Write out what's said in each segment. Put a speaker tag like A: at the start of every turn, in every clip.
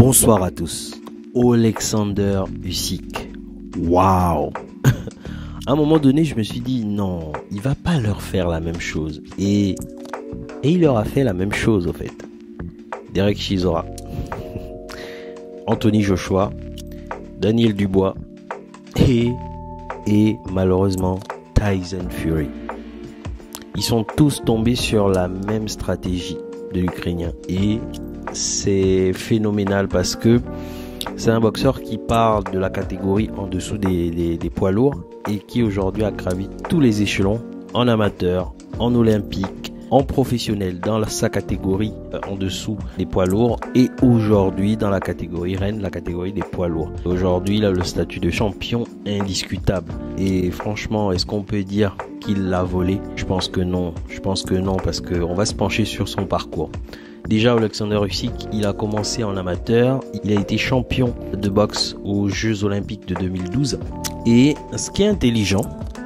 A: Bonsoir à tous. Alexander Usyk. Waouh. À un moment donné, je me suis dit non, il va pas leur faire la même chose. Et il leur a fait la même chose au fait. Derek Chisora, Anthony Joshua, Daniel Dubois et malheureusement Tyson Fury. Ils sont tous tombés sur la même stratégie de l'Ukrainien et c'est phénoménal parce que c'est un boxeur qui part de la catégorie en dessous des poids lourds et qui aujourd'hui a gravi tous les échelons en amateur, en olympique, en professionnel dans sa catégorie en dessous des poids lourds et aujourd'hui dans la catégorie reine, la catégorie des poids lourds. Aujourd'hui, il a le statut de champion indiscutable. Et franchement, est-ce qu'on peut dire qu'il l'a volé? Je pense que non. Je pense que non parce qu'on va se pencher sur son parcours. Déjà, Alexander Usyk, il a commencé en amateur. Il a été champion de boxe aux Jeux Olympiques de 2012. Et ce qui est intelligent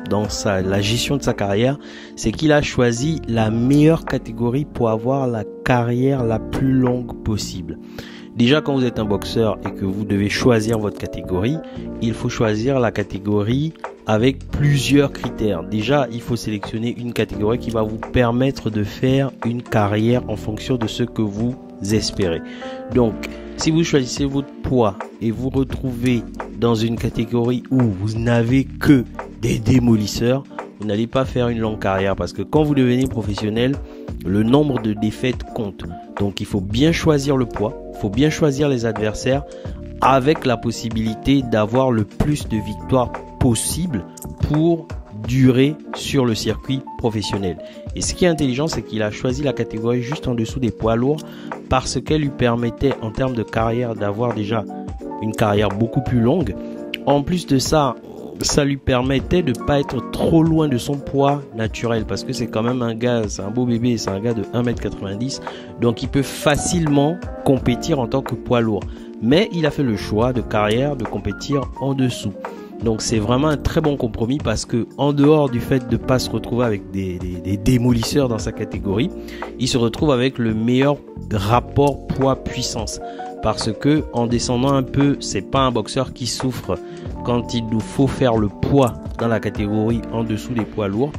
A: dans la gestion de sa carrière, c'est qu'il a choisi la meilleure catégorie pour avoir la carrière la plus longue possible. Déjà, quand vous êtes un boxeur et que vous devez choisir votre catégorie, il faut choisir la catégorie avec plusieurs critères. Déjà, il faut sélectionner une catégorie qui va vous permettre de faire une carrière en fonction de ce que vous espérez. Donc, si vous choisissez votre poids et vous retrouvez dans une catégorie où vous n'avez que des démolisseurs, vous n'allez pas faire une longue carrière parce que quand vous devenez professionnel, le nombre de défaites compte. Donc, il faut bien choisir le poids, il faut bien choisir les adversaires avec la possibilité d'avoir le plus de victoires possible pour durer sur le circuit professionnel. Et ce qui est intelligent, c'est qu'il a choisi la catégorie juste en dessous des poids lourds parce qu'elle lui permettait en termes de carrière d'avoir déjà une carrière beaucoup plus longue. En plus de ça, ça lui permettait de ne pas être trop loin de son poids naturel parce que c'est quand même un gars, c'est un beau bébé, c'est un gars de 1m90, donc il peut facilement compétir en tant que poids lourd. Mais il a fait le choix de carrière de compétir en dessous. Donc c'est vraiment un très bon compromis parce que en dehors du fait de ne pas se retrouver avec des démolisseurs dans sa catégorie, il se retrouve avec le meilleur rapport poids-puissance. Parce que en descendant un peu, c'est pas un boxeur qui souffre quand il nous faut faire le poids dans la catégorie en dessous des poids lourds.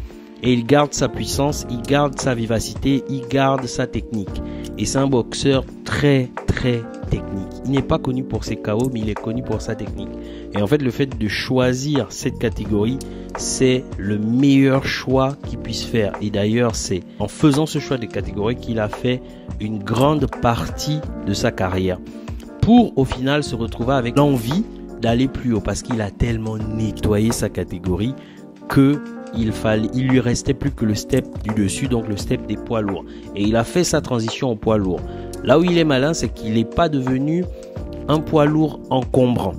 A: Et il garde sa puissance, il garde sa vivacité, il garde sa technique. Et c'est un boxeur très technique. Il n'est pas connu pour ses KO, mais il est connu pour sa technique. Et en fait, le fait de choisir cette catégorie, c'est le meilleur choix qu'il puisse faire. Et d'ailleurs, c'est en faisant ce choix de catégorie qu'il a fait une grande partie de sa carrière. Pour au final se retrouver avec l'envie d'aller plus haut. Parce qu'il a tellement nettoyé sa catégorie que il lui restait plus que le step du dessus, donc le step des poids lourds. Et il a fait sa transition au poids lourd. Là où il est malin, c'est qu'il n'est pas devenu un poids lourd encombrant.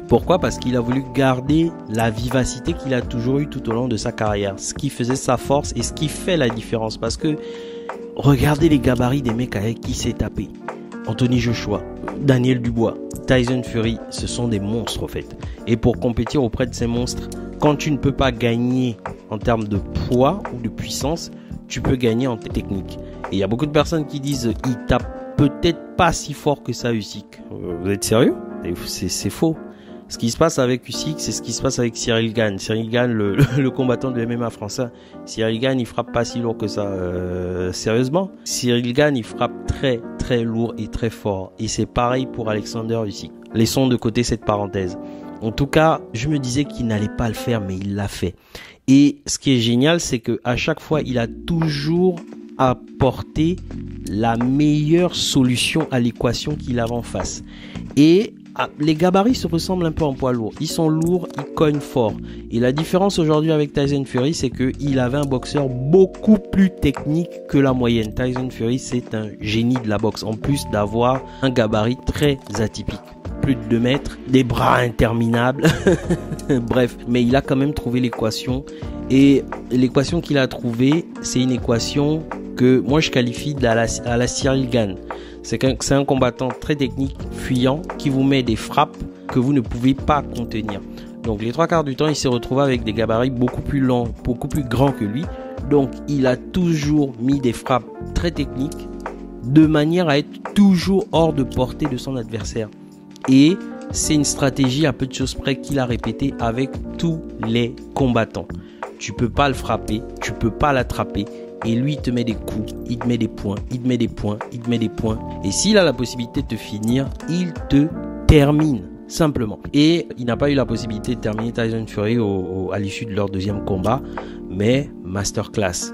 A: Pourquoi? Parce qu'il a voulu garder la vivacité qu'il a toujours eu tout au long de sa carrière. Ce qui faisait sa force et ce qui fait la différence. Parce que regardez les gabarits des mecs avec qui s'est tapé. Anthony Joshua, Daniel Dubois, Tyson Fury, ce sont des monstres en fait. Et pour compétir auprès de ces monstres, quand tu ne peux pas gagner en termes de poids ou de puissance, tu peux gagner en technique. Et il y a beaucoup de personnes qui disent il tape peut-être pas si fort que ça Usyk. Vous êtes sérieux? C'est faux. Ce qui se passe avec Usyk, c'est ce qui se passe avec Cyril Gane. Cyril Gane, le combattant de MMA français. Cyril Gane, il frappe pas si lourd que ça. Sérieusement, Cyril Gane, il frappe très lourd et très fort. Et c'est pareil pour Alexander Usyk. Laissons de côté cette parenthèse. En tout cas, je me disais qu'il n'allait pas le faire, mais il l'a fait. Et ce qui est génial, c'est que à chaque fois, il a toujours apporté la meilleure solution à l'équation qu'il avait en face. Et les gabarits se ressemblent un peu en poids lourd. Ils sont lourds, ils cognent fort. Et la différence aujourd'hui avec Tyson Fury, c'est qu'il avait un boxeur beaucoup plus technique que la moyenne. Tyson Fury, c'est un génie de la boxe. En plus d'avoir un gabarit très atypique. Plus de 2 mètres, des bras interminables. Bref, mais il a quand même trouvé l'équation. Et l'équation qu'il a trouvée, c'est une équation que moi je qualifie à la Cyril Gane. C'est un combattant très technique, fuyant, qui vous met des frappes que vous ne pouvez pas contenir. Donc les 3/4 du temps, il s'est retrouvé avec des gabarits beaucoup plus longs, beaucoup plus grands que lui. Donc il a toujours mis des frappes très techniques de manière à être toujours hors de portée de son adversaire. Et c'est une stratégie à peu de choses près qu'il a répété avec tous les combattants. Tu peux pas le frapper, tu peux pas l'attraper. Et lui, il te met des coups, il te met des points, il te met des points, il te met des points. Et s'il a la possibilité de te finir, il te termine, simplement. Et il n'a pas eu la possibilité de terminer Tyson Fury à l'issue de leur deuxième combat. Mais masterclass.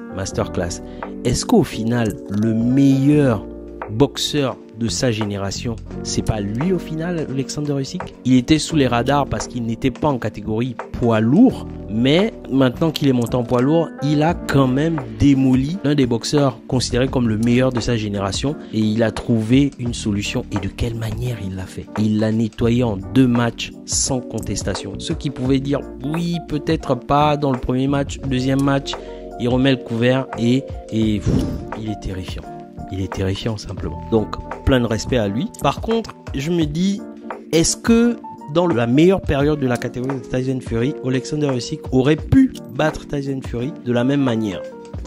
A: Est-ce qu'au final, le meilleur boxeur de sa génération, c'est pas lui au final, Alexander Usyk? Il était sous les radars parce qu'il n'était pas en catégorie poids lourd, mais maintenant qu'il est monté en poids lourd, il a quand même démoli l'un des boxeurs considérés comme le meilleur de sa génération et il a trouvé une solution. Et de quelle manière il l'a fait? Il l'a nettoyé en 2 matchs sans contestation. Ceux qui pouvaient dire oui, peut-être pas dans le premier match, deuxième match, il remet le couvert et il est terrifiant. Il est terrifiant simplement. Donc, plein de respect à lui. Par contre, je me dis, est-ce que dans la meilleure période de la catégorie de Tyson Fury, Alexander Usyk aurait pu battre Tyson Fury de la même manière?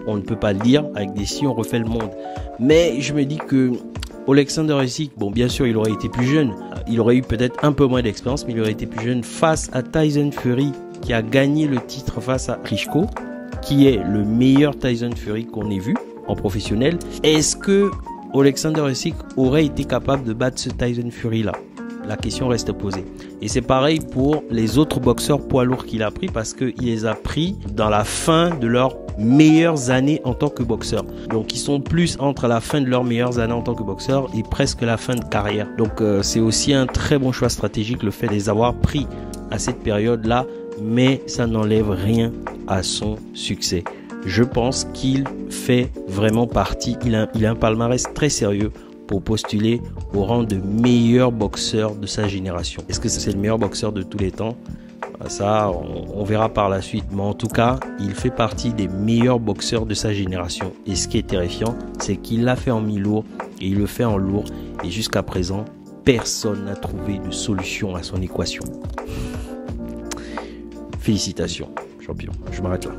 A: On ne peut pas le dire, avec des si on refait le monde. Mais je me dis que Alexander Usyk, bon bien sûr il aurait été plus jeune, il aurait eu peut-être un peu moins d'expérience, mais il aurait été plus jeune face à Tyson Fury qui a gagné le titre face à Klitschko, qui est le meilleur Tyson Fury qu'on ait vu en professionnel. Est-ce que Alexander Usyk aurait été capable de battre ce Tyson Fury là? La question reste posée. Et c'est pareil pour les autres boxeurs poids lourds qu'il a pris, parce qu'il les a pris dans la fin de leurs meilleures années en tant que boxeur. Donc ils sont plus entre la fin de leurs meilleures années en tant que boxeur et presque la fin de carrière. Donc c'est aussi un très bon choix stratégique le fait de les avoir pris à cette période là, mais ça n'enlève rien à son succès. Je pense qu'il fait vraiment partie, il a un palmarès très sérieux pour postuler au rang de meilleur boxeur de sa génération. Est-ce que c'est le meilleur boxeur de tous les temps? Ça, on verra par la suite. Mais en tout cas, il fait partie des meilleurs boxeurs de sa génération. Et ce qui est terrifiant, c'est qu'il l'a fait en mi-lourd et il le fait en lourd. Et jusqu'à présent, personne n'a trouvé de solution à son équation. Félicitations, champion. Je m'arrête là.